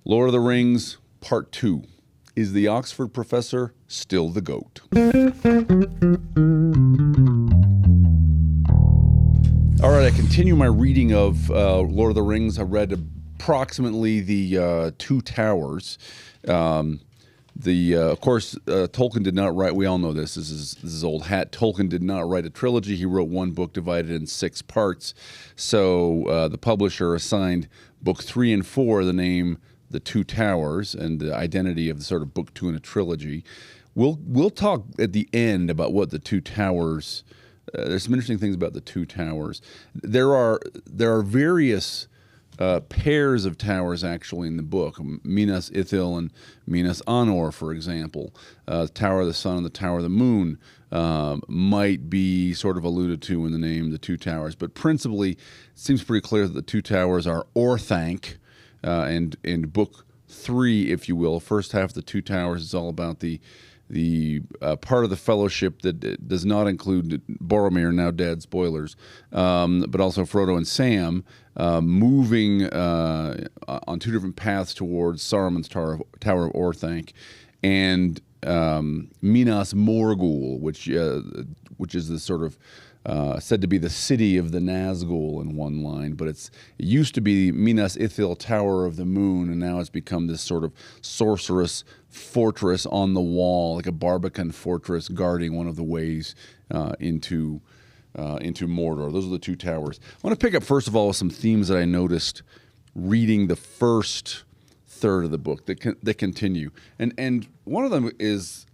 Lord of the Rings, Part 2. Is the Oxford professor still the GOAT? All right, I continue my reading of Lord of the Rings. I read approximately the Two Towers. Of course, Tolkien did not write. We all know this. This is old hat. Tolkien did not write a trilogy. He wrote one book divided in 6 parts. So the publisher assigned book 3 and 4 the name The Two Towers and the identity of the sort of book 2 in a trilogy. We'll talk at the end about what the Two Towers. There's some interesting things about the Two Towers. There are various pairs of towers actually in the book. Minas Ithil and Minas Anor, for example. The Tower of the Sun and the Tower of the Moon might be sort of alluded to in the name The Two Towers. But principally, it seems pretty clear that the Two Towers are Orthanc, and book 3, if you will. First half of the Two Towers is all about the part of the Fellowship that does not include Boromir, now dead, spoilers, but also Frodo and Sam moving on 2 different paths towards Saruman's Tower of Orthanc, and Minas Morgul, which is the sort of said to be the city of the Nazgul in one line, but it used to be Minas Ithil, Tower of the Moon, and now it's become this sort of sorceress fortress on the wall, like a Barbican fortress guarding one of the ways into Mordor. Those are the Two Towers. I want to pick up first of all some themes that I noticed reading the first third of the book that continue, and one of them is,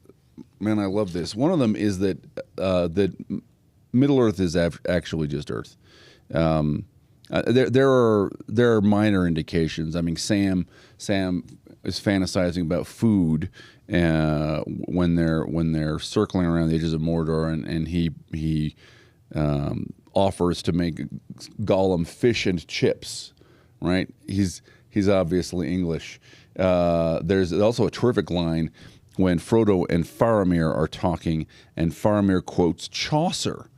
man, I love this. One of them is that Middle Earth is actually just Earth. There are minor indications. I mean, Sam is fantasizing about food when they're circling around the edges of Mordor, and he offers to make Gollum fish and chips. Right? He's obviously English. There's also a terrific line when Frodo and Faramir are talking, and Faramir quotes Chaucer.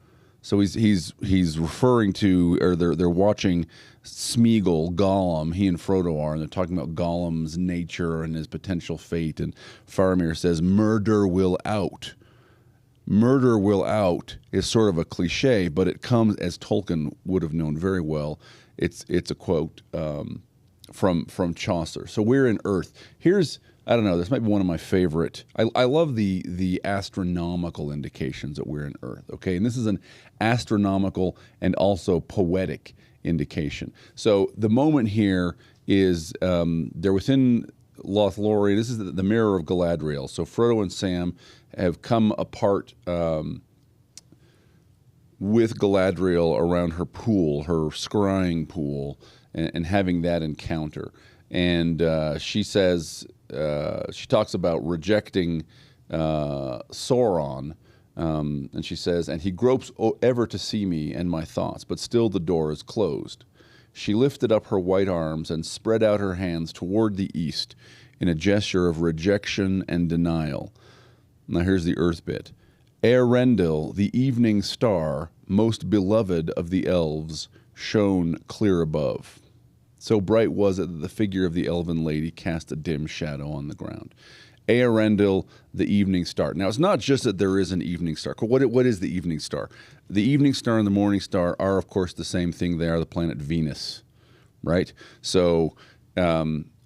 So he's referring to, or they're watching Smeagol, Gollum, he and Frodo are, and they're talking about Gollum's nature and his potential fate. And Faramir says, "Murder will out." Murder will out is sort of a cliche, but it comes, as Tolkien would have known very well. It's a quote from Chaucer. So we're in Earth. I don't know, this might be one of my favorite. I love the astronomical indications that we're in Earth, okay? And this is an astronomical and also poetic indication. So the moment here is they're within Lothlórien. This is the mirror of Galadriel. So Frodo and Sam have come apart with Galadriel around her pool, her scrying pool, and having that encounter. And she says... she talks about rejecting Sauron, and she says, "And he gropes ever to see me and my thoughts, but still the door is closed." She lifted up her white arms and spread out her hands toward the east in a gesture of rejection and denial. Now here's the Earth bit. Eärendil, the evening star, most beloved of the elves, shone clear above. So bright was it that the figure of the elven lady cast a dim shadow on the ground. Eärendil, the evening star. Now, it's not just that there is an evening star. What is the evening star? The evening star and the morning star are, of course, the same thing. They are the planet Venus, right? So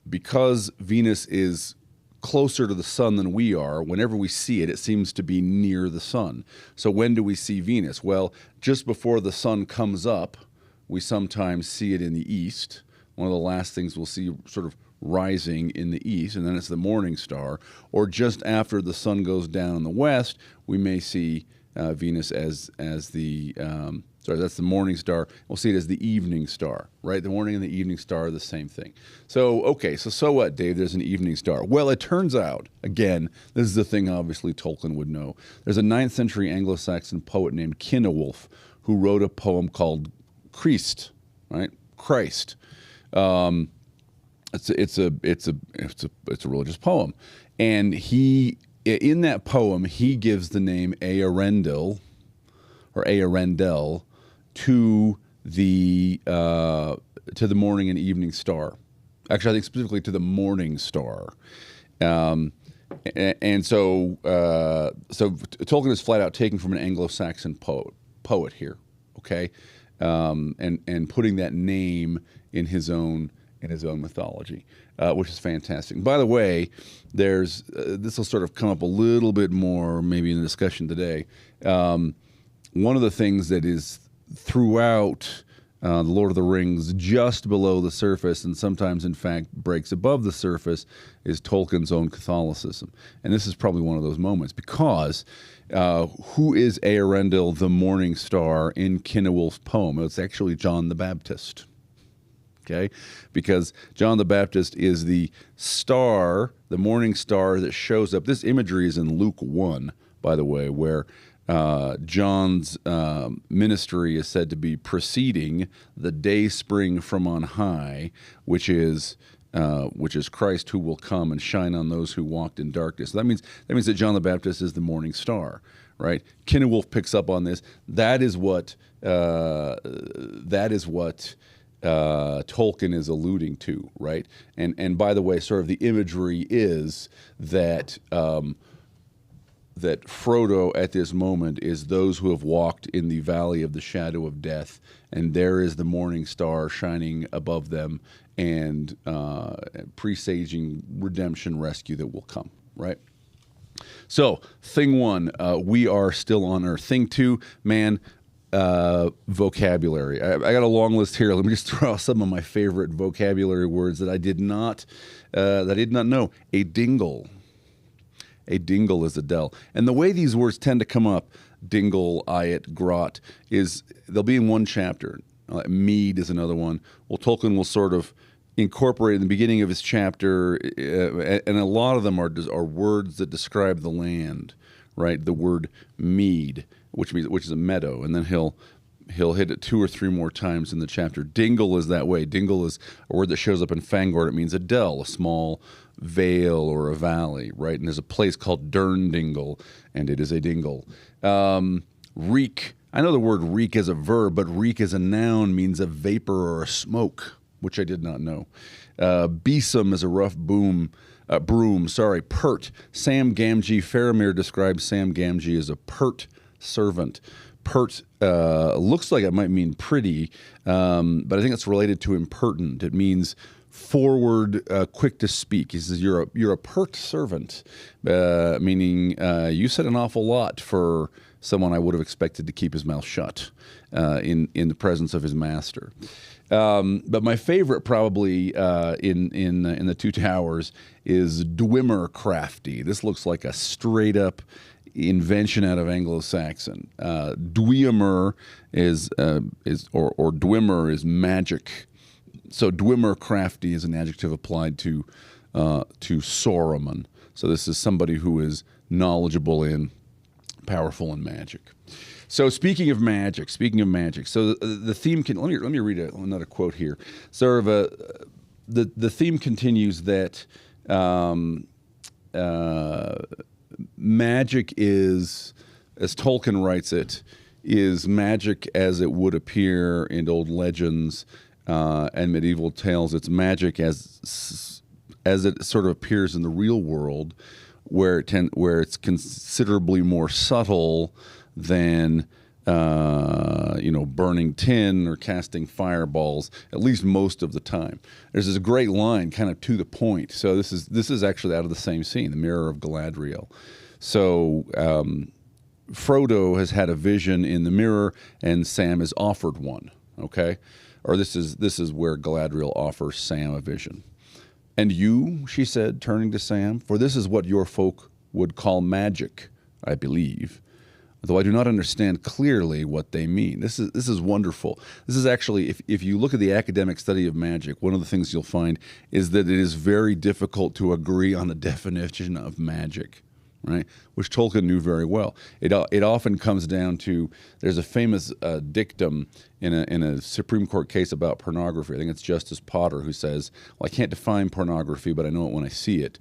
because Venus is closer to the sun than we are, whenever we see it, it seems to be near the sun. So when do we see Venus? Well, just before the sun comes up, we sometimes see it in the east. One of the last things we'll see sort of rising in the east, and then it's the morning star. Or just after the sun goes down in the west, we may see Venus as the, that's the morning star. We'll see it as the evening star, right? The morning and the evening star are the same thing. So, okay, so what, Dave? There's an evening star. Well, it turns out, again, this is the thing obviously Tolkien would know. There's a 9th century Anglo-Saxon poet named Cynewulf who wrote a poem called Christ, right? Christ. It's a religious poem, and in that poem he gives the name Eärendil or Eärendel to the morning and evening star, actually, I think specifically to the morning star. And so Tolkien is flat out taking from an Anglo-Saxon poet here, okay, and putting that name in his own mythology, which is fantastic. And by the way, there's this will sort of come up a little bit more maybe in the discussion today. One of the things that is throughout the Lord of the Rings, just below the surface, and sometimes, in fact, breaks above the surface, is Tolkien's own Catholicism. And this is probably one of those moments, because who is Eärendil, the morning star, in Cynewulf's poem? It's actually John the Baptist. Okay? Because John the Baptist is the star, the morning star that shows up. This imagery is in Luke 1, by the way, where John's ministry is said to be preceding the day spring from on high, which is Christ, who will come and shine on those who walked in darkness. So that means that John the Baptist is the morning star, right? Cynewulf picks up on this. That is what Tolkien is alluding to, right? And by the way, sort of the imagery is that that Frodo at this moment is those who have walked in the valley of the shadow of death, and there is the morning star shining above them and presaging redemption, rescue that will come, right? So, thing one, we are still on Earth. Thing two, man, vocabulary. I got a long list here. Let me just throw out some of my favorite vocabulary words that I did not know. A dingle. A dingle is a dell. And the way these words tend to come up, dingle, ayet, grot, is they'll be in one chapter. Mead is another one. Well, Tolkien will sort of incorporate in the beginning of his chapter, and a lot of them are words that describe the land, right? The word mead, which is a meadow, and then he'll hit it 2 or 3 more times in the chapter. Dingle is that way. Dingle is a word that shows up in Fangorn. It means a dell, a small vale or a valley, right? And there's a place called Durndingle, and it is a dingle. Reek. I know the word reek is a verb, but reek as a noun means a vapor or a smoke, which I did not know. Besom is a rough broom. Pert. Sam Gamgee. Faramir describes Sam Gamgee as a pert servant. Pert looks like it might mean pretty, but I think it's related to impertinent. It means forward, quick to speak. He says you're a pert servant, meaning you said an awful lot for someone I would have expected to keep his mouth shut in the presence of his master. But my favorite, probably in the Two Towers, is Dwemer crafty. This looks like a straight up invention out of Anglo-Saxon. Dwemer is Dwemer is magic. So Dwemer crafty is an adjective applied to Saruman. So this is somebody who is knowledgeable in, powerful in magic. So speaking of magic, so the theme can. Let me read another quote here. Sort of the theme continues that magic is, as Tolkien writes it, is magic as it would appear in old legends and medieval tales. It's magic as it sort of appears in the real world, where it's considerably more subtle than burning tin or casting fireballs, at least most of the time. There's this great line kind of to the point. So this is actually out of the same scene, the Mirror of Galadriel. So Frodo has had a vision in the mirror, and Sam is offered one, okay? Or this is where Galadriel offers Sam a vision. "And you," she said, turning to Sam, "for this is what your folk would call magic, I believe, though I do not understand clearly what they mean." This is wonderful. This is actually, if you look at the academic study of magic, one of the things you'll find is that it is very difficult to agree on the definition of magic, right? Which Tolkien knew very well. It often comes down to, there's a famous dictum in a Supreme Court case about pornography. I think it's Justice Potter who says, "Well, I can't define pornography, but I know it when I see it."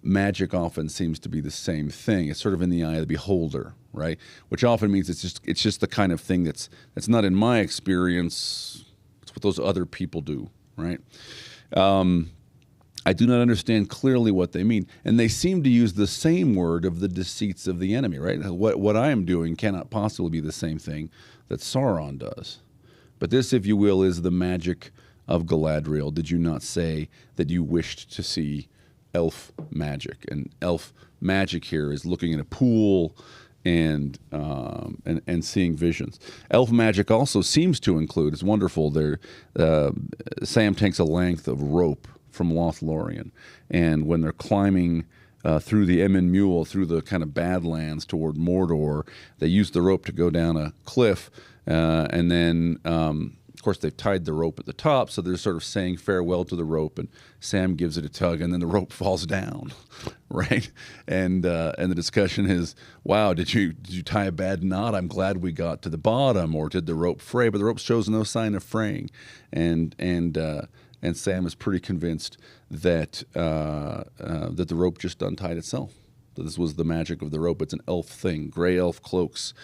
Magic often seems to be the same thing. It's sort of in the eye of the beholder, right? Which often means it's just the kind of thing that's not in my experience. It's what those other people do, right? I do not understand clearly what they mean. And they seem to use the same word of the deceits of the enemy, right? What I am doing cannot possibly be the same thing that Sauron does. But this, if you will, is the magic of Galadriel. Did you not say that you wished to see elf magic? And elf magic here is looking in a pool and seeing visions. Elf magic also seems to include, it's wonderful, Sam takes a length of rope from Lothlórien, and when they're climbing through the Emyn Muil, through the kind of Badlands toward Mordor, they use the rope to go down a cliff, and then of course they've tied the rope at the top, so they're sort of saying farewell to the rope, and Sam gives it a tug, and then the rope falls down, right? And the discussion is, wow, did you tie a bad knot? I'm glad we got to the bottom, or did the rope fray? But the rope shows no sign of fraying, and Sam is pretty convinced that that the rope just untied itself. That this was the magic of the rope. It's an elf thing. Gray elf cloaks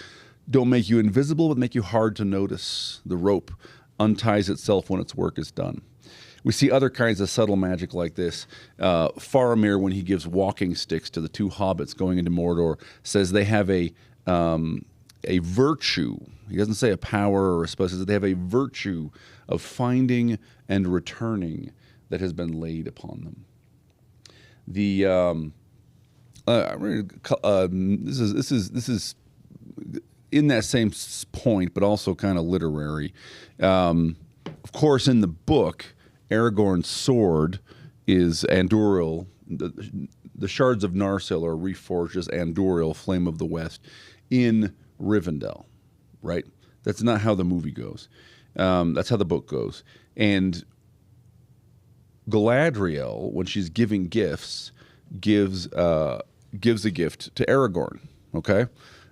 don't make you invisible, but make you hard to notice. The rope unties itself when its work is done. We see other kinds of subtle magic like this. Faramir, when he gives walking sticks to the two hobbits going into Mordor, says they have a virtue. He doesn't say a power or a spell. He says they have a virtue of finding and returning that has been laid upon them. This is in that same point, but also kind of literary. Of course, in the book, Aragorn's sword is Andúril. The shards of Narsil are reforged as Andúril, Flame of the West, in Rivendell, right? That's not how the movie goes. That's how the book goes. And Galadriel, when she's giving gifts, gives a gift to Aragorn, okay?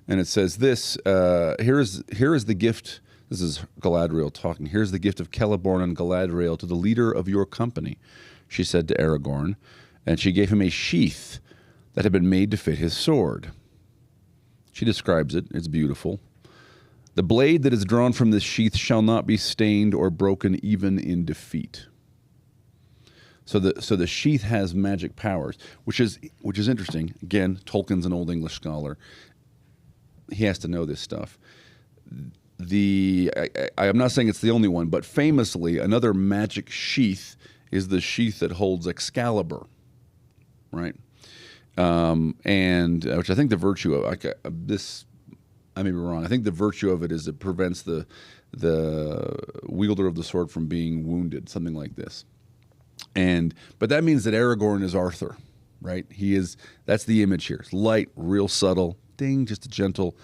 And it says this, here is the gift. This is Galadriel talking. Here's the gift of Celeborn and Galadriel to the leader of your company, she said to Aragorn. And she gave him a sheath that had been made to fit his sword. She describes it. It's beautiful. The blade that is drawn from this sheath shall not be stained or broken even in defeat. So the sheath has magic powers, which is interesting. Again, Tolkien's an Old English scholar. He has to know this stuff. I'm not saying it's the only one, but famously, another magic sheath is the sheath that holds Excalibur, right? And which I think the virtue of this, I may be wrong. I think the virtue of it is it prevents the wielder of the sword from being wounded, something like this. But that means that Aragorn is Arthur, right? That's the image here. It's light, real subtle, ding, just a gentle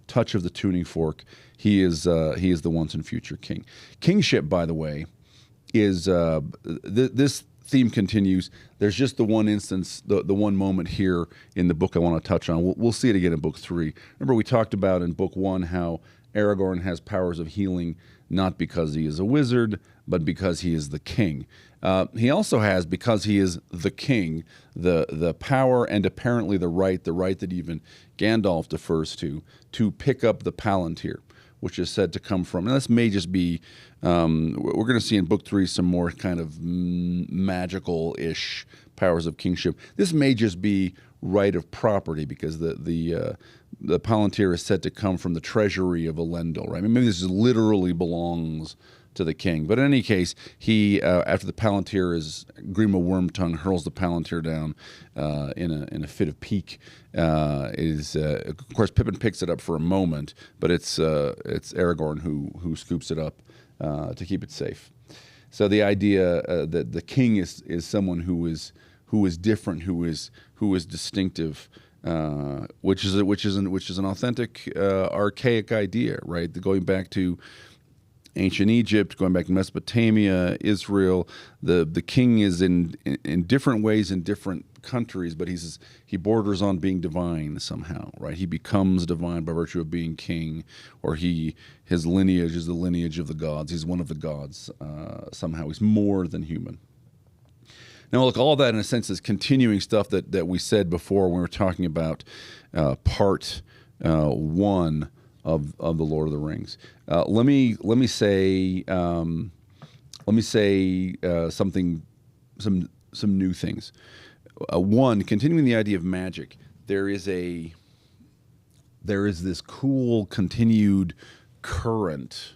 touch of the tuning fork. He is the once and future king. Kingship, by the way, is this theme continues. There's just the one instance, the one moment here in the book I want to touch on. We'll see it again in book 3. Remember we talked about in book 1 how Aragorn has powers of healing not because he is a wizard, but because he is the king. He also has, because he is the king, the power and apparently the right that even Gandalf defers to pick up the Palantir, which is said to come from, and this may just be, we're going to see in book 3 some more kind of magical-ish powers of kingship. This may just be right of property because the Palantir is said to come from the treasury of Elendil, right? I mean, maybe this literally belongs to the king. But in any case, he, after the Palantir Grima Wormtongue hurls the Palantir down in a fit of pique. Of course, Pippin picks it up for a moment, but it's Aragorn who scoops it up to keep it safe. So the idea that the king is someone who is different, who is distinctive, which is an authentic archaic idea, right? Going back to ancient Egypt, going back to Mesopotamia, Israel, the king is in different ways in different countries, but he borders on being divine somehow, right? He becomes divine by virtue of being king, or his lineage is the lineage of the gods. He's one of the gods somehow. He's more than human. Now, look, all that in a sense is continuing stuff that we said before when we were talking about part 1 of the Lord of the Rings. Let me say let me say some new things. One, continuing the idea of magic, there is this cool continued current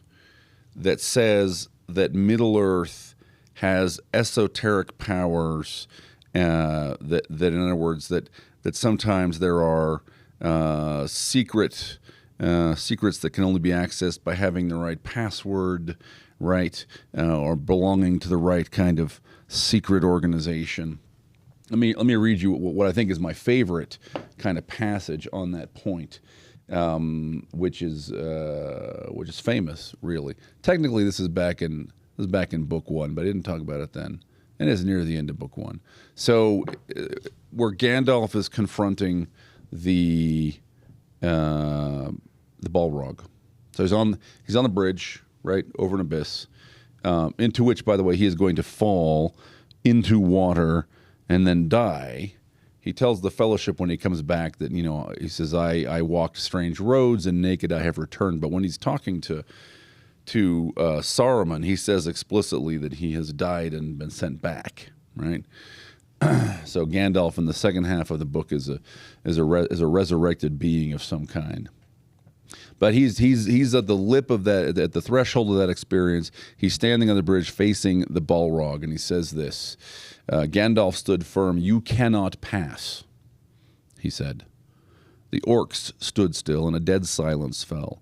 that says that Middle Earth has esoteric powers. That in other words, that sometimes there are secrets that can only be accessed by having the right password, right, or belonging to the right kind of secret organization. Let me read you what I think is my favorite kind of passage on that point, which is famous, really. Technically, this is back in book 1, but I didn't talk about it then. And it's near the end of book 1. So, where Gandalf is confronting the Balrog. So he's on the bridge, right, over an abyss, into which, by the way, he is going to fall into water and then die. He tells the Fellowship when he comes back that, he says, I walked strange roads and naked I have returned. But when he's talking to Saruman, he says explicitly that he has died and been sent back, right? So Gandalf in the second half of the book is a resurrected being of some kind. But he's at the lip of that, at the threshold of that experience. He's standing on the bridge facing the Balrog, and he says this. Gandalf stood firm. "You cannot pass," he said. The orcs stood still, and a dead silence fell.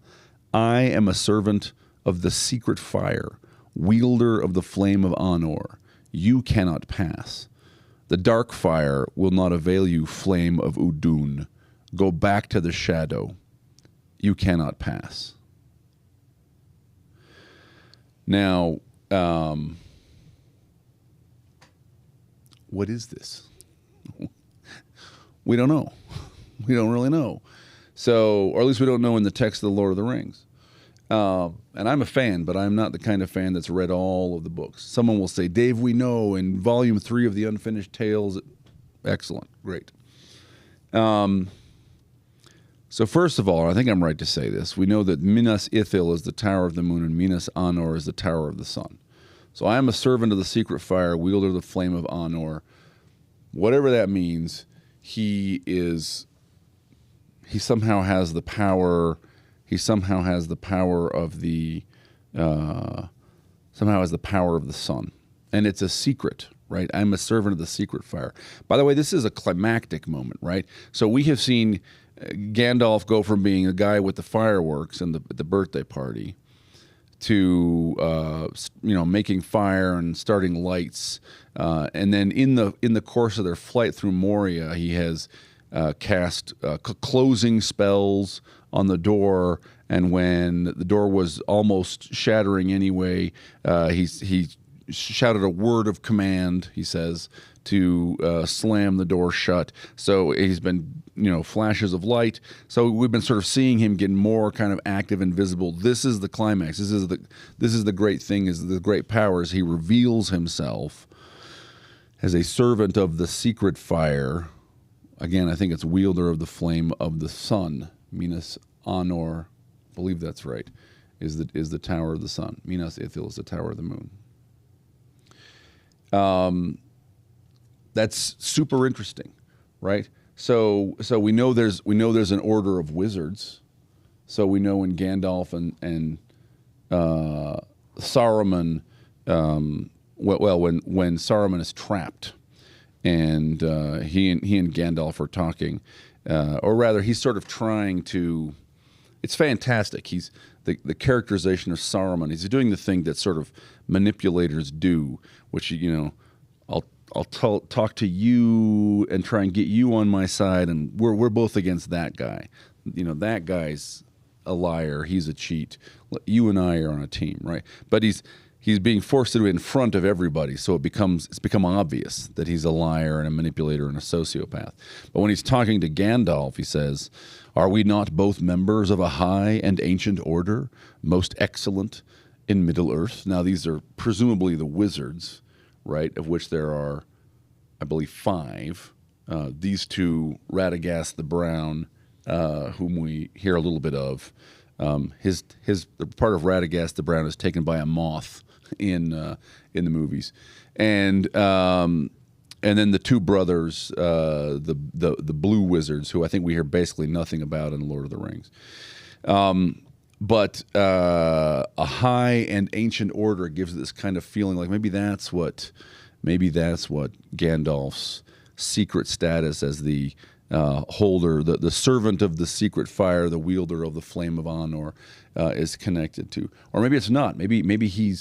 "I am a servant of the secret fire, wielder of the flame of Anor. You cannot pass. The dark fire will not avail you, flame of Udun. Go back to the shadow. You cannot pass." Now, what is this? We don't know. We don't really know. So, or at least we don't know in the text of the Lord of the Rings. And I'm a fan, but I'm not the kind of fan that's read all of the books. Someone will say, "Dave, we know in volume 3 of the Unfinished Tales." Excellent. Great. So first of all, I think I'm right to say this. We know that Minas Ithil is the Tower of the Moon and Minas Anor is the Tower of the Sun. So I am a servant of the secret fire, wielder of the flame of Anor. Whatever that means, he somehow has the power. He somehow has the power of the sun, and it's a secret, right? I'm a servant of the secret fire. By the way, this is a climactic moment, right? So we have seen Gandalf go from being a guy with the fireworks and the birthday party to making fire and starting lights, and then in the course of their flight through Moria, he has cast closing spells on the door, and when the door was almost shattering anyway, he shouted a word of command, he says, to slam the door shut. So he's been, flashes of light. So we've been sort of seeing him get more kind of active and visible. This is the climax. This is the great thing, is the great powers. He reveals himself as a servant of the secret fire. Again, I think it's wielder of the flame of the sun. Minas Anor, I believe that's right, is the Tower of the Sun. Minas Ithil is the Tower of the Moon. That's super interesting, right? So we know there's an order of wizards. So we know when Gandalf and Saruman, when Saruman is trapped, and he and Gandalf are talking, or rather, he's sort of trying to. It's fantastic. He's the characterization of Saruman. He's doing the thing that sort of manipulators do, which I'll talk to you and try and get you on my side, and we're both against that guy. That guy's a liar. He's a cheat. You and I are on a team, right? But he's being forced to do it in front of everybody, so it's become obvious that he's a liar and a manipulator and a sociopath. But when he's talking to Gandalf, he says, "Are we not both members of a high and ancient order, most excellent in Middle-earth?" Now, these are presumably the wizards, right, of which there are, I believe, 5. These two, Radagast the Brown, whom we hear a little bit of. The part of Radagast the Brown is taken by a moth in the movies, and then the two brothers, the blue wizards, who I think we hear basically nothing about in Lord of the Rings. But a high and ancient order gives this kind of feeling like maybe that's what Gandalf's secret status as the holder, the servant of the secret fire, the wielder of the flame of Anor, is connected to. Or maybe it's not. Maybe he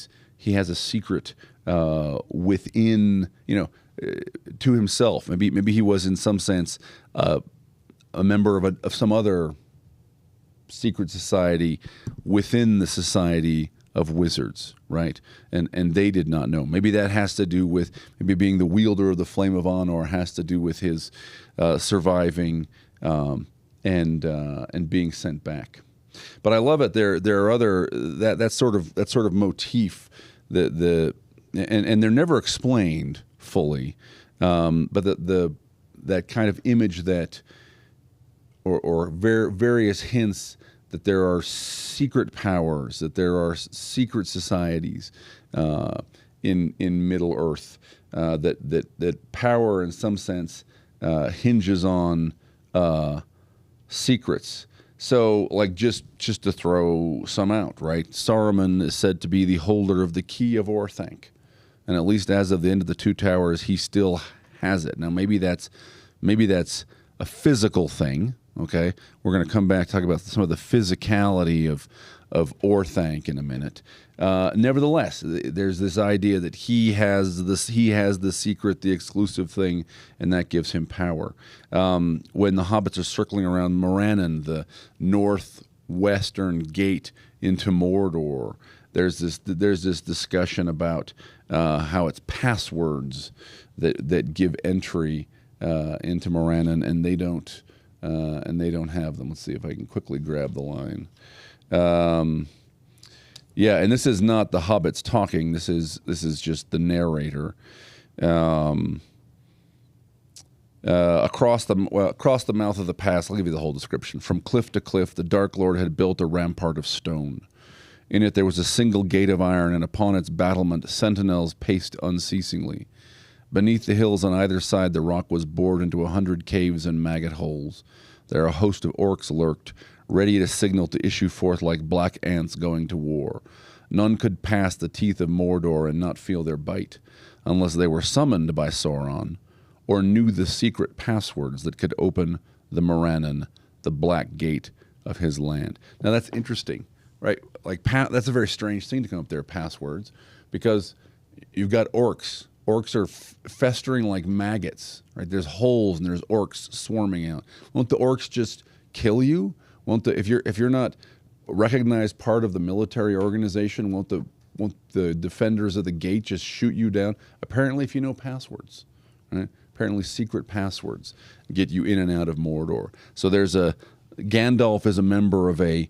has a secret within, to himself. Maybe he was in some sense a member of some other secret society within the society of wizards, right? And they did not know. Maybe that has to do with being the wielder of the flame of Anor has to do with his surviving and being sent back. But I love it. There are other that sort of motif and they're never explained fully. But that kind of image that or various hints that there are secret powers, that there are secret societies in Middle Earth, that power in some sense hinges on secrets. So, like, just to throw some out, right? Saruman is said to be the holder of the key of Orthanc, and at least as of the end of the Two Towers, he still has it. Now, maybe that's a physical thing. Okay, we're going to come back talk about some of the physicality of Orthanc in a minute. Nevertheless, there's this idea that he has the secret, the exclusive thing, and that gives him power. When the hobbits are circling around Morannon, the northwestern gate into Mordor, there's this discussion about how it's passwords that give entry into Morannon, and they don't have them. Let's see if I can quickly grab the line. Yeah, and this is not the hobbits talking. This is just the narrator. Across the mouth of the pass, I'll give you the whole description. From cliff to cliff, the Dark Lord had built a rampart of stone. In it there was a single gate of iron, and upon its battlement sentinels paced unceasingly. Beneath the hills on either side, the rock was bored into 100 caves and maggot holes. There a host of orcs lurked, ready to signal to issue forth like black ants going to war. None could pass the teeth of Mordor and not feel their bite, unless they were summoned by Sauron, or knew the secret passwords that could open the Morannon, the black gate of his land. Now that's interesting, right? Like that's a very strange thing to come up there, passwords, because you've got orcs. Orcs are festering like maggots, right? There's holes and there's orcs swarming out. Won't the orcs just kill you? If you're not recognized part of the military organization, won't the defenders of the gate just shoot you down? Apparently, if you know passwords, right? Apparently, secret passwords get you in and out of Mordor. So Gandalf is a member of a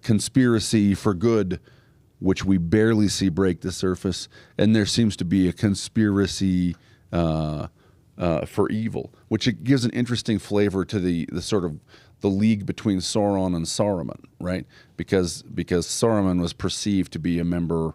conspiracy for good, which we barely see break the surface, and there seems to be a conspiracy for evil, which it gives an interesting flavor to the sort of the league between Sauron and Saruman, right? Because Saruman was perceived to be a member,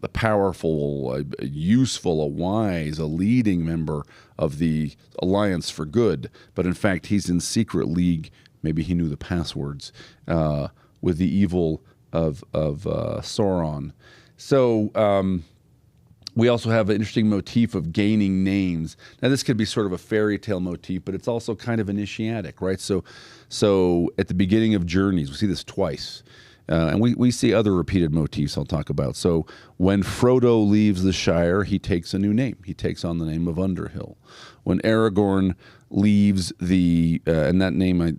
a powerful, a useful, a wise, a leading member of the Alliance for Good, but in fact he's in secret league. Maybe he knew the passwords with the evil of Sauron. So we also have an interesting motif of gaining names. Now this could be sort of a fairy tale motif, but it's also kind of initiatic, right? So at the beginning of Journeys, we see this twice. And we see other repeated motifs I'll talk about. So when Frodo leaves the Shire, he takes a new name. He takes on the name of Underhill. When Aragorn leaves and that name I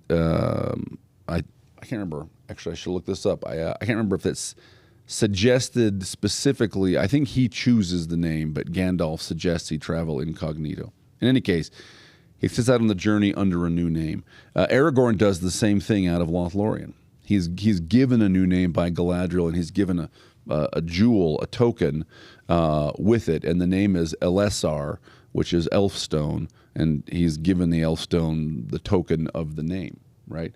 can't remember. Actually, I should look this up. I can't remember if it's suggested specifically. I think he chooses the name, but Gandalf suggests he travel incognito. In any case, he sets out on the journey under a new name. Aragorn does the same thing out of Lothlórien. He's given a new name by Galadriel, and he's given a jewel, a token with it, and the name is Elessar, which is Elfstone, and he's given the Elfstone the token of the name, right?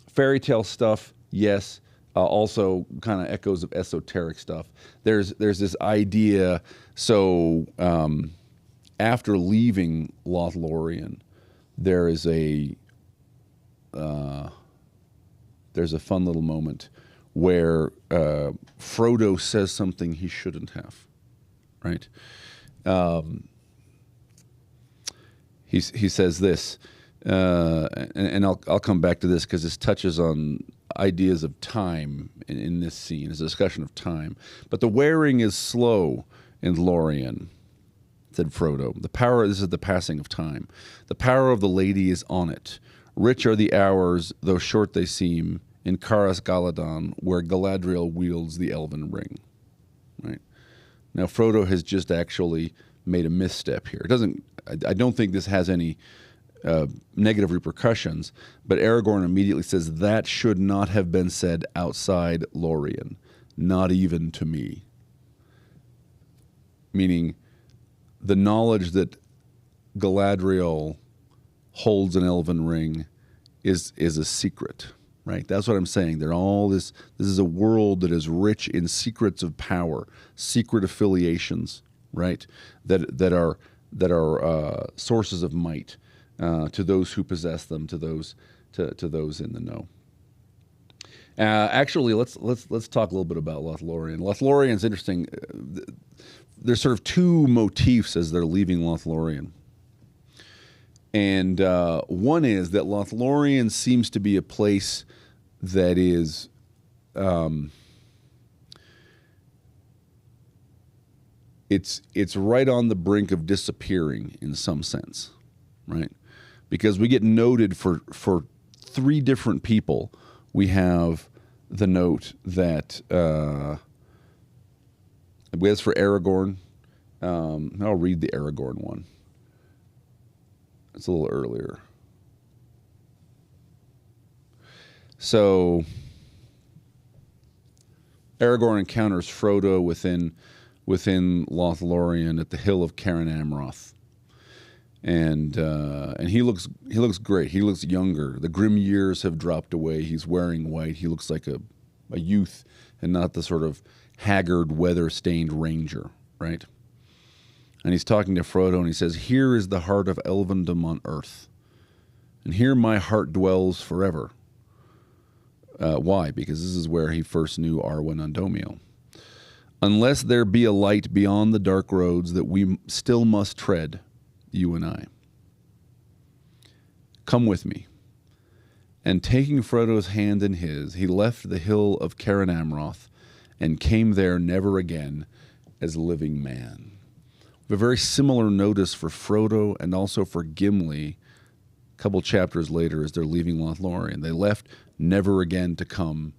Fairy tale stuff, yes. also kind of echoes of esoteric stuff. There's this idea. So after leaving Lothlórien, there's a fun little moment where Frodo says something he shouldn't have, right? He says this, and I'll come back to this because this touches on ideas of time in this scene. It's a discussion of time. But the wearing is slow in Lórien, said Frodo. This is the passing of time. The power of the lady is on it. Rich are the hours, though short they seem, in Caras Galadon, where Galadriel wields the elven ring. Right? Now, Frodo has just actually made a misstep here. I don't think this has any negative repercussions, but Aragorn immediately says that should not have been said outside Lórien, not even to me. Meaning, the knowledge that Galadriel holds an elven ring is a secret, right? That's what I'm saying. This is a world that is rich in secrets of power, secret affiliations, right? That are sources of might to those who possess them, to those in the know. Actually, let's talk a little bit about Lothlórien. Lothlórien is interesting. There's sort of two motifs as they're leaving Lothlórien. And one is that Lothlórien seems to be a place that is it's right on the brink of disappearing in some sense, right? Because we get noted for three different people. We have the note that as for Aragorn, I'll read the Aragorn one. It's a little earlier. So Aragorn encounters Frodo within Lothlórien at the hill of Caran Amroth. And he looks great. He looks younger. The grim years have dropped away. He's wearing white. He looks like a youth and not the sort of haggard, weather-stained ranger, right? And he's talking to Frodo, and he says, "Here is the heart of elvendom on earth, and here my heart dwells forever." Why? Because this is where he first knew Arwen Undomiel. "Unless there be a light beyond the dark roads that we still must tread, you and I. Come with me." And taking Frodo's hand in his, he left the hill of Caran Amroth and came there never again as a living man. We have a very similar notice for Frodo and also for Gimli a couple chapters later as they're leaving Lothlórien. They left never again to come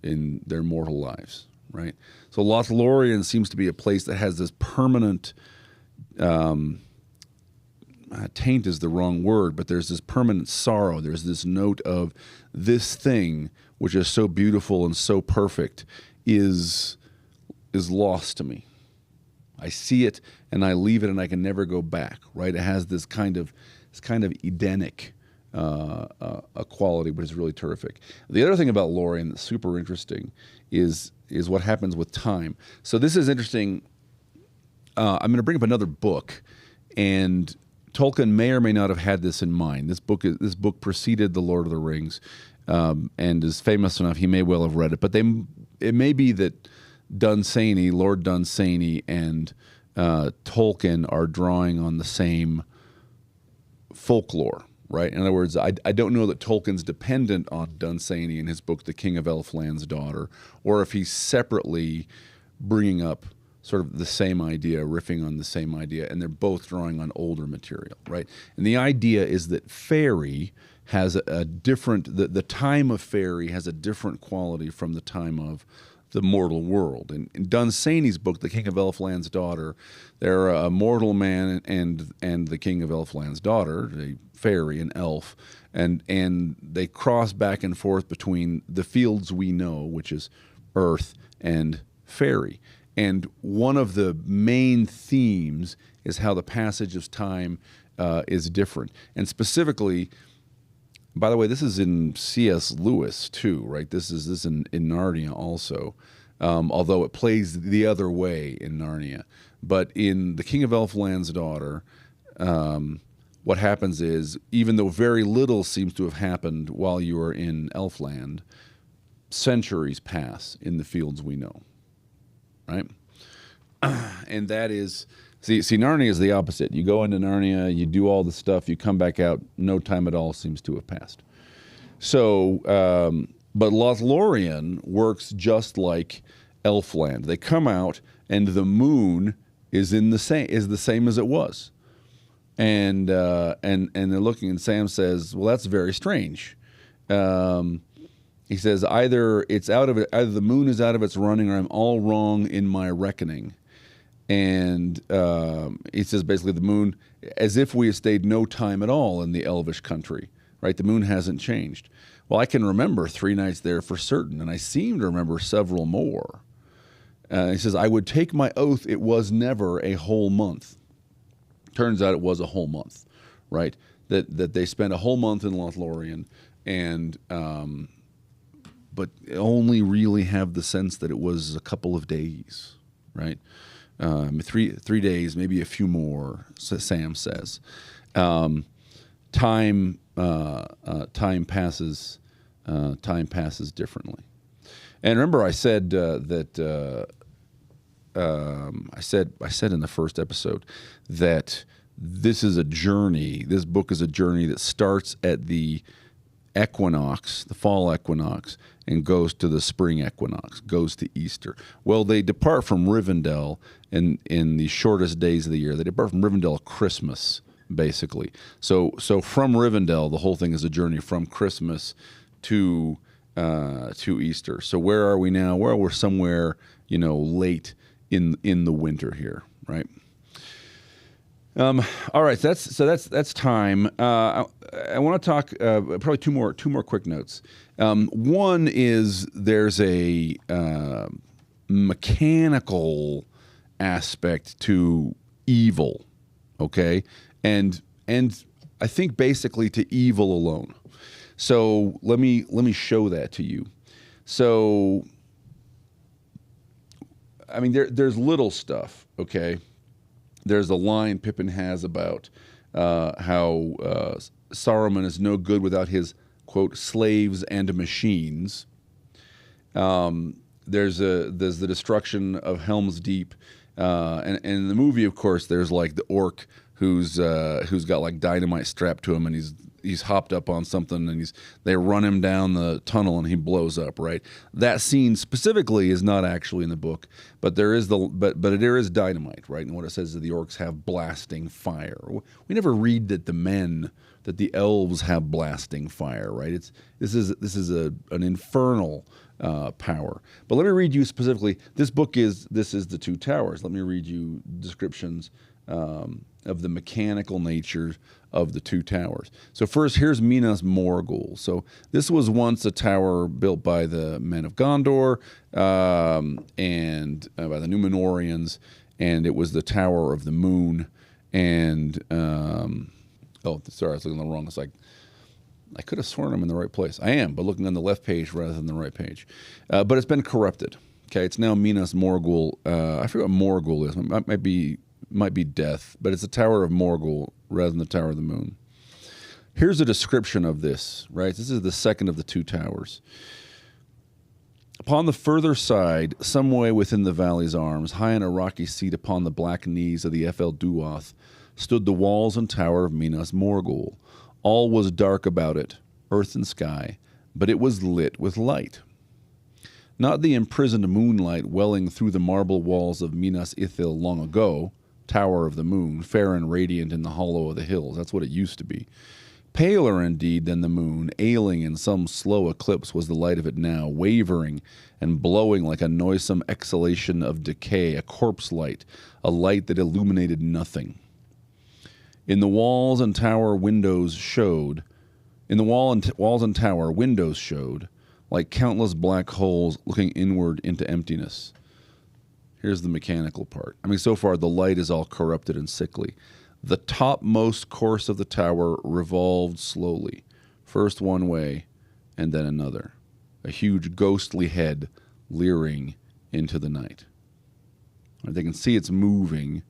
in their mortal lives, right? So Lothlórien seems to be a place that has this permanent taint is the wrong word, but there's this permanent sorrow. There's this note of this thing, which is so beautiful and so perfect, is lost to me. I see it and I leave it and I can never go back, right? It has this kind of Edenic quality, but it's really terrific. The other thing about Lórien that's super interesting is what happens with time. So this is interesting. I'm going to bring up another book, and Tolkien may or may not have had this in mind. This book preceded The Lord of the Rings, and is famous enough he may well have read it. But it may be that Dunsany, Lord Dunsany, and Tolkien are drawing on the same folklore, right? In other words, I don't know that Tolkien's dependent on Dunsany in his book, The King of Elfland's Daughter, or if he's separately bringing up sort of the same idea, riffing on the same idea, and they're both drawing on older material, right? And the idea is that fairy has a different, the time of fairy has a different quality from the time of the mortal world. In Dunsany's book, The King of Elfland's Daughter, they're a mortal man and the King of Elfland's daughter, a fairy, an elf, and they cross back and forth between the fields we know, which is earth, and fairy. And one of the main themes is how the passage of time is different. And specifically, By the way, this is in C.S. Lewis too, right? This is in Narnia also, although it plays the other way in Narnia. But in The King of Elfland's Daughter, what happens is, even though very little seems to have happened while you are in Elfland, centuries pass in the fields we know, right? And that is, see, Narnia is the opposite. You go into Narnia, you do all the stuff, you come back out, no time at all seems to have passed. So, but Lothlórien works just like Elfland. They come out, and the moon is the same as it was. And they're looking, and Sam says, "Well, that's very strange." He says, either the moon is out of its running, or I'm all wrong in my reckoning. And he says basically the moon, as if we had stayed no time at all in the elvish country, right? The moon hasn't changed. Well, I can remember 3 nights there for certain, and I seem to remember several more. He says, I would take my oath it was never a whole month. Turns out it was a whole month, right? That they spent a whole month in Lothlórien, and but only really have the sense that it was a couple of days, right? 3 days, maybe a few more, Sam says. Time passes differently. And remember, I said that I said in the first episode that this is a journey. This book is a journey that starts at the equinox, the fall equinox, and goes to the spring equinox, goes to Easter. Well, they depart from Rivendell in the shortest days of the year. They depart from Rivendell Christmas, basically. So from Rivendell, the whole thing is a journey from Christmas to Easter. So where are we now? Well, we're somewhere, late in the winter here, right? All right, that's time. I want to talk probably two more quick notes. One is there's a mechanical aspect to evil, okay, and I think basically to evil alone. So let me show that to you. So, I mean, there's little stuff, okay. There's a line Pippin has about how Saruman is no good without his, quote, slaves and machines. There's the destruction of Helm's Deep. And in the movie, of course, there's like the orc who's got like dynamite strapped to him, and he's hopped up on something, and they run him down the tunnel, and he blows up. Right, that scene specifically is not actually in the book, but there is there is dynamite, right? And what it says is the orcs have blasting fire. We never read that the elves have blasting fire, right? This is an infernal power. But let me read you specifically. This is the Two Towers. Let me read you descriptions of the mechanical nature of the Two Towers. So first, here's Minas Morgul. So this was once a tower built by the men of Gondor and by the Númenóreans, and it was the Tower of the Moon. And sorry, I was looking on the wrong. It's like I could have sworn I'm in the right place. I am, but looking on the left page rather than the right page. But it's been corrupted. Okay, it's now Minas Morgul. I forget what Morgul is. It might be death, but it's the Tower of Morgul rather than the Tower of the Moon. Here's a description of this, right? This is the second of the two towers. Upon the further side, some way within the valley's arms, high on a rocky seat upon the black knees of the Ephel Duath, stood the walls and tower of Minas Morgul. All was dark about it, earth and sky, but it was lit with light. Not the imprisoned moonlight welling through the marble walls of Minas Ithil long ago, Tower of the Moon, fair and radiant in the hollow of the hills. That's what it used to be. Paler indeed than the moon, ailing in some slow eclipse was the light of it now, wavering and blowing like a noisome exhalation of decay, a corpse light, a light that illuminated nothing. In the walls and tower windows showed, like countless black holes looking inward into emptiness. Here's the mechanical part. I mean, so far the light is all corrupted and sickly. The topmost course of the tower revolved slowly, First one way, and then another. A huge ghostly head leering into the night. They can see it's moving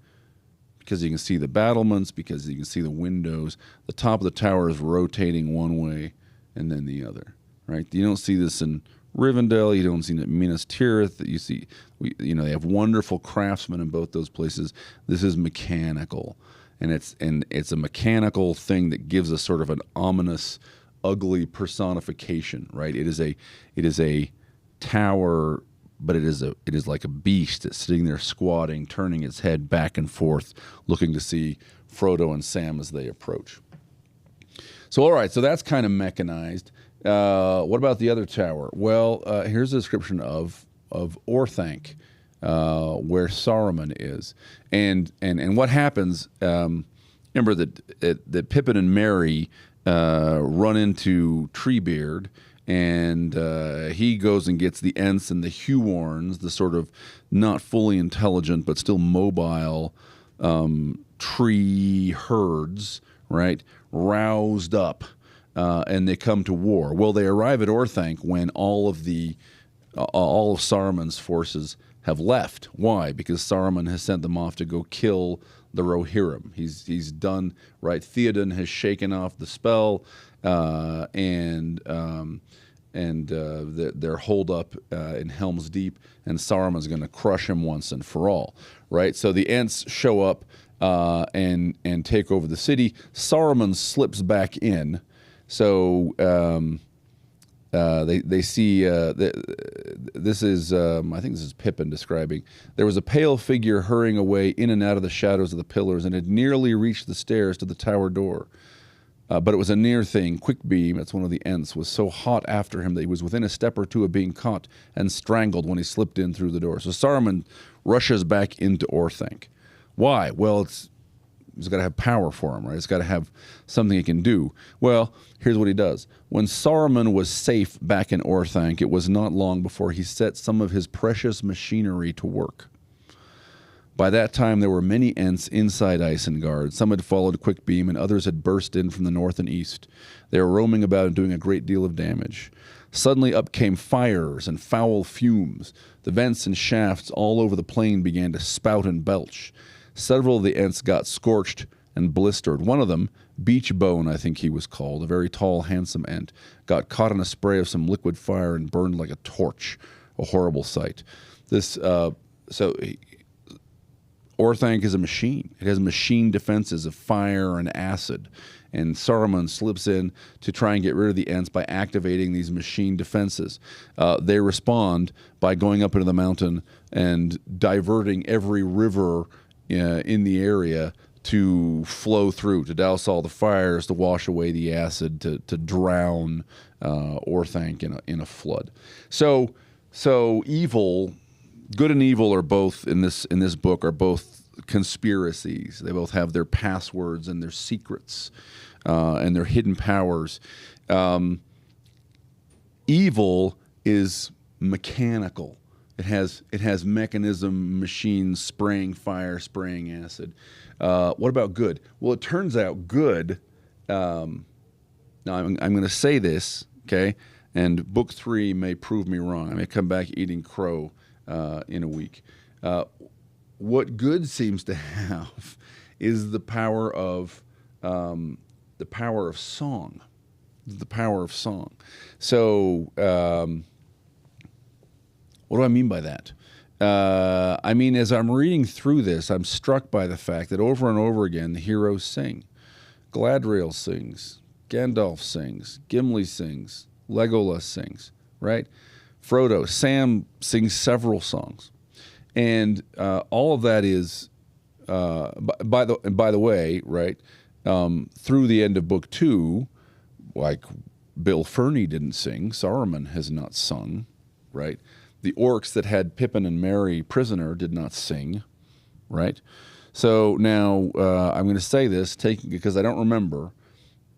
because you can see the battlements, because you can see the windows. The top of the tower is rotating one way and then the other, right? You don't see this in Rivendell. You don't see it in Minas Tirith. You see, they have wonderful craftsmen in both those places. This is mechanical, and it's a mechanical thing that gives us sort of an ominous, ugly personification, right? It is a tower, but it is like a beast that's sitting there squatting, turning its head back and forth, looking to see Frodo and Sam as they approach. So, all right, so that's kind of mechanized. What about the other tower? Well, here's a description of Orthanc, where Saruman is, and what happens. Remember that Pippin and Merry run into Treebeard, and he goes and gets the Ents and the Huorns, the sort of not fully intelligent but still mobile tree herds, right, roused up, and they come to war. Well, they arrive at Orthanc when all of Saruman's forces have left. Why? Because Saruman has sent them off to go kill the Rohirrim. He's done, right? Theoden has shaken off the spell, and they're holed up in Helm's Deep, and Saruman's going to crush him once and for all, right? So the Ents show up and take over the city. Saruman slips back in. So they see this is I think this is Pippin describing. There was a pale figure hurrying away in and out of the shadows of the pillars, and had nearly reached the stairs to the tower door. But it was a near thing. Quickbeam, that's one of the Ents, was so hot after him that he was within a step or two of being caught and strangled when he slipped in through the door. So Saruman rushes back into Orthanc. Why? Well, it's got to have power for him, right? It's got to have something he can do. Well, here's what he does. When Saruman was safe back in Orthanc, it was not long before he set some of his precious machinery to work. By that time, there were many Ents inside Isengard. Some had followed Quickbeam, and others had burst in from the north and east. They were roaming about and doing a great deal of damage. Suddenly up came fires and foul fumes. The vents and shafts all over the plain began to spout and belch. Several of the Ents got scorched and blistered. One of them, Beachbone, I think he was called, a very tall, handsome Ent, got caught in a spray of some liquid fire and burned like a torch. A horrible sight. Orthanc is a machine. It has machine defenses of fire and acid. And Saruman slips in to try and get rid of the Ents by activating these machine defenses. They respond by going up into the mountain and diverting every river in the area to flow through, to douse all the fires, to wash away the acid, to drown Orthanc in a flood. So evil. Good and evil are both in this book are both conspiracies. They both have their passwords and their secrets and their hidden powers. Evil is mechanical. It has mechanism, machines spraying fire, spraying acid. What about good? Well, it turns out good. Now I'm going to say this, okay, and book 3 may prove me wrong. I may come back eating crow in a week. What good seems to have is the power of song. The power of song. So, what do I mean by that? I mean, as I'm reading through this, I'm struck by the fact that over and over again the heroes sing. Galadriel sings, Gandalf sings, Gimli sings, Legolas sings, right? Frodo, Sam sings several songs, and all of that is, by the way, right? Through the end of book 2, like Bill Ferny didn't sing, Saruman has not sung, right? The orcs that had Pippin and Merry prisoner did not sing, right? So now I'm going to say this, because I don't remember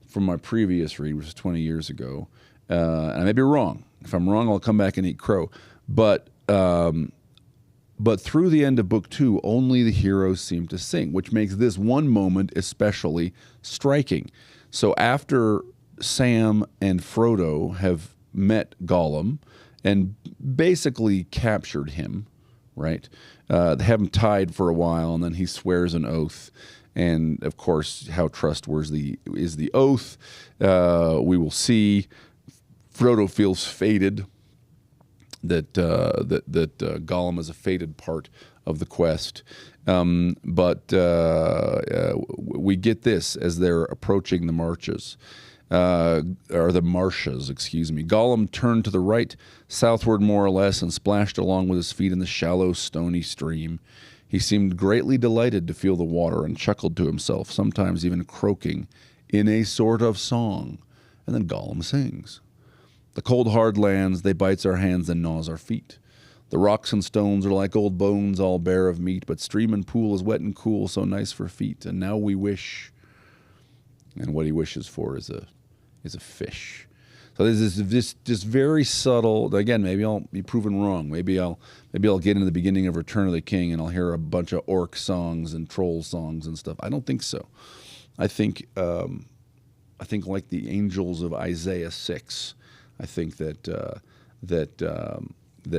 from my previous read, which was 20 years ago, and I may be wrong. If I'm wrong, I'll come back and eat crow. But through the end of book 2, only the heroes seem to sing, which makes this one moment especially striking. So after Sam and Frodo have met Gollum and basically captured him, right? They have him tied for a while, and then he swears an oath. And, of course, how trustworthy is the oath? We will see. Frodo feels fated, that Gollum is a fated part of the quest. But we get this as they're approaching the marshes. Excuse me. Gollum turned to the right, southward more or less, and splashed along with his feet in the shallow, stony stream. He seemed greatly delighted to feel the water and chuckled to himself, sometimes even croaking in a sort of song. And then Gollum sings. The cold, hard lands, they bites our hands and gnaws our feet. The rocks and stones are like old bones, all bare of meat, but stream and pool is wet and cool, so nice for feet. And now we wish, and what he wishes for is a fish. So there's this very subtle. Again, maybe I'll be proven wrong. Maybe I'll get into the beginning of Return of the King and I'll hear a bunch of orc songs and troll songs and stuff. I don't think so. I think like the angels of Isaiah 6. I think that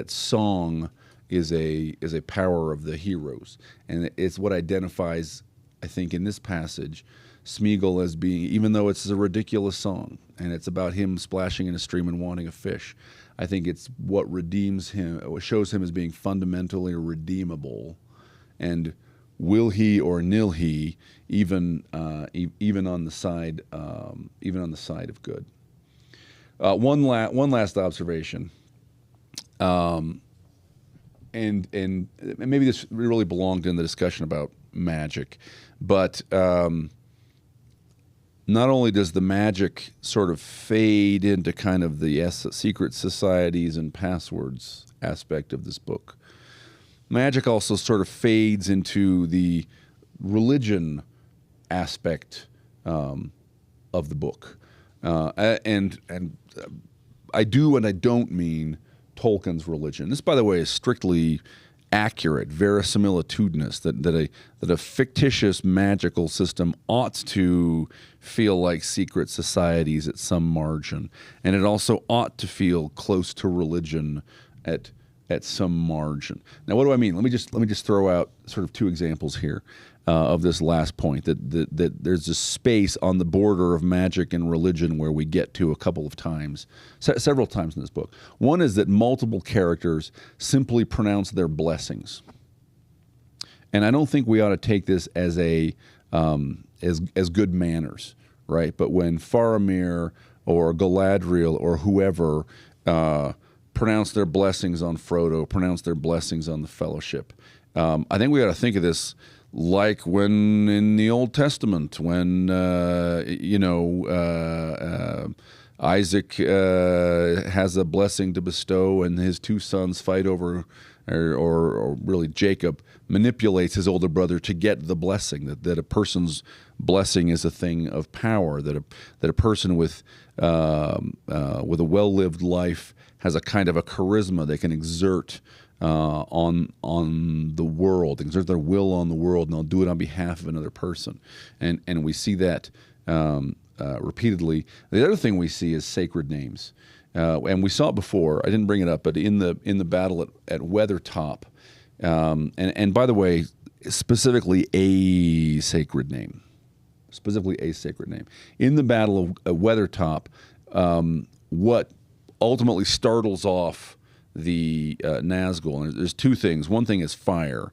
song is a power of the heroes, and it's what identifies, I think, in this passage, Smeagol as being, even though it's a ridiculous song and it's about him splashing in a stream and wanting a fish, I think it's what redeems him, what shows him as being fundamentally redeemable, and will he or nil he, even on the side of good. One last observation, and maybe this really belonged in the discussion about magic, but not only does the magic sort of fade into kind of the secret societies and passwords aspect of this book, magic also sort of fades into the religion aspect of the book. And I do and I don't mean Tolkien's religion. This, by the way, is strictly accurate, verisimilitudinous, that a fictitious magical system ought to feel like secret societies at some margin, and it also ought to feel close to religion at some margin. Now, what do I mean? Let me just throw out sort of two examples here of this last point, that there's a space on the border of magic and religion where we get to a couple of times, several times in this book. One is that multiple characters simply pronounce their blessings, and I don't think we ought to take this as as good manners, right? But when Faramir or Galadriel or whoever pronounce their blessings on Frodo, pronounce their blessings on the Fellowship, I think we ought to think of this like when in the Old Testament, when Isaac has a blessing to bestow, and his two sons fight over, or really Jacob manipulates his older brother to get the blessing. That a person's blessing is a thing of power. That a person with a well-lived life has a kind of a charisma they can exert on the world, exert their will on the world, and they'll do it on behalf of another person. And we see that repeatedly. The other thing we see is sacred names, and we saw it before. I didn't bring it up, but in the battle at Weathertop, and by the way, specifically a sacred name in the battle of Weathertop. What ultimately startles off the Nazgul, and there's two things. One thing is fire.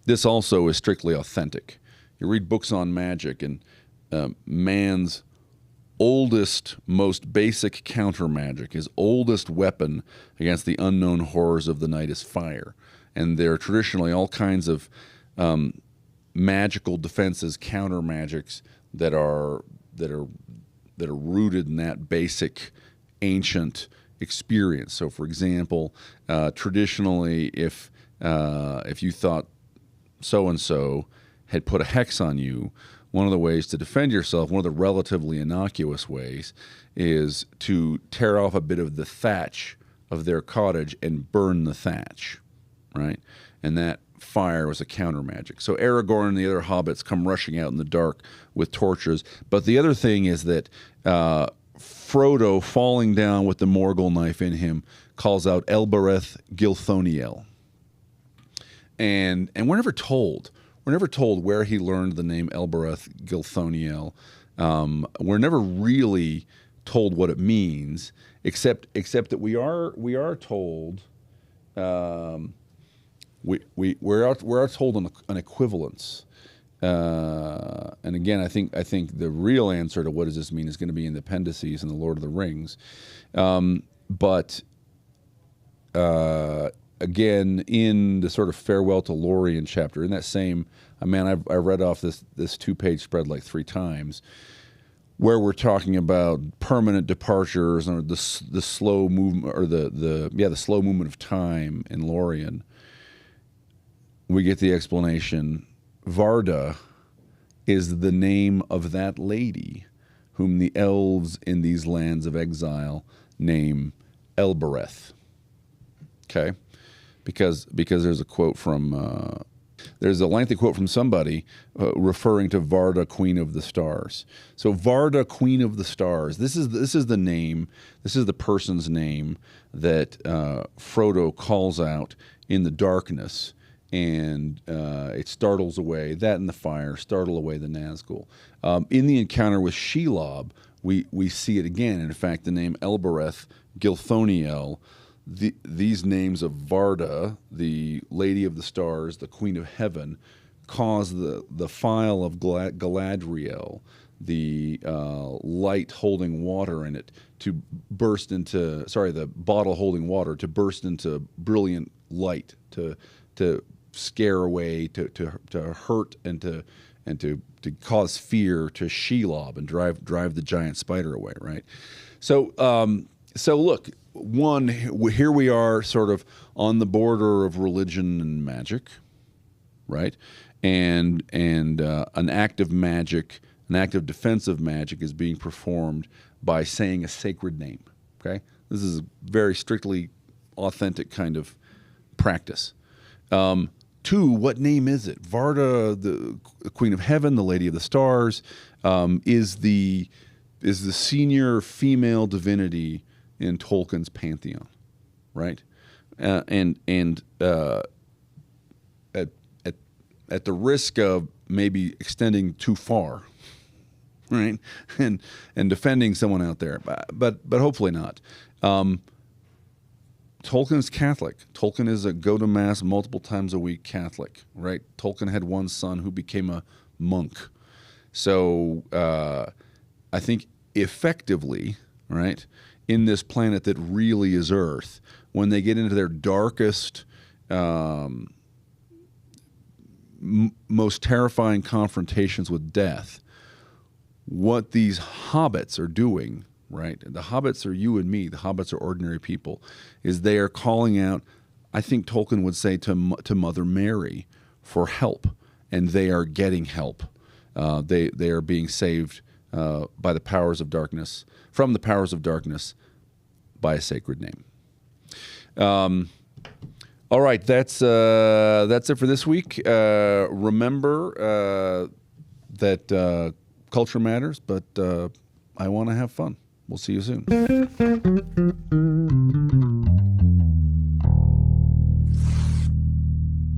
This also is strictly authentic. You read books on magic, and man's oldest, most basic counter magic, his oldest weapon against the unknown horrors of the night is fire. And there are traditionally all kinds of magical defenses, counter magics that are rooted in that basic ancient experience. So, for example, traditionally, if you thought so and so had put a hex on you, one of the ways to defend yourself, one of the relatively innocuous ways, is to tear off a bit of the thatch of their cottage and burn the thatch, right? And that fire was a counter magic. So Aragorn and the other hobbits come rushing out in the dark with torches. But the other thing is that Frodo, falling down with the Morgul knife in him, calls out Elbereth Gilthoniel. And we're never told. We're never told where he learned the name Elbereth Gilthoniel. We're never really told what it means, except that we are told we're told an equivalence. And again, I think the real answer to what does this mean is going to be in the appendices in the Lord of the Rings. But again, in the sort of farewell to Lórien chapter, in that same, I read off this 2-page spread like 3 times, where we're talking about permanent departures or the slow movement, or the slow movement of time in Lórien. We get the explanation. Varda is the name of that lady whom the elves in these lands of exile name Elbereth. Okay? Because there's a quote from there's a lengthy quote from somebody referring to Varda, Queen of the Stars. So Varda, Queen of the Stars. This is the name. This is the person's name that Frodo calls out in the darkness, and it startles away that and the fire, startle away the Nazgul. In the encounter with Shelob, we see it again. In fact, the name Elbereth Gilthoniel. These names of Varda, the Lady of the Stars, the Queen of Heaven, cause the phial of Galadriel, the light holding water in it, to burst into, the bottle holding water, to burst into brilliant light, to scare away, to hurt, and to cause fear to Shelob and drive the giant spider away, right? So look, here we are sort of on the border of religion and magic, right? And an act of magic, an act of defensive magic is being performed by saying a sacred name, okay? This is a very strictly authentic kind of practice. 2, what name is it? Varda, the Queen of Heaven, the Lady of the Stars, is the senior female divinity in Tolkien's pantheon, right? And at the risk of maybe extending too far, right, and defending someone out there, but hopefully not. Tolkien's Catholic. Tolkien is a go to mass multiple times a week Catholic, right? Tolkien had one son who became a monk. So I think effectively, right, in this planet that really is Earth, when they get into their darkest, most terrifying confrontations with death, what these hobbits are doing, right? The hobbits are you and me. The hobbits are ordinary people. Is they are calling out, I think Tolkien would say, to Mother Mary for help, and they are getting help. They are being saved by the powers of darkness, from the powers of darkness, by a sacred name. All right, that's it for this week. Remember that culture matters, but I want to have fun. We'll see you soon.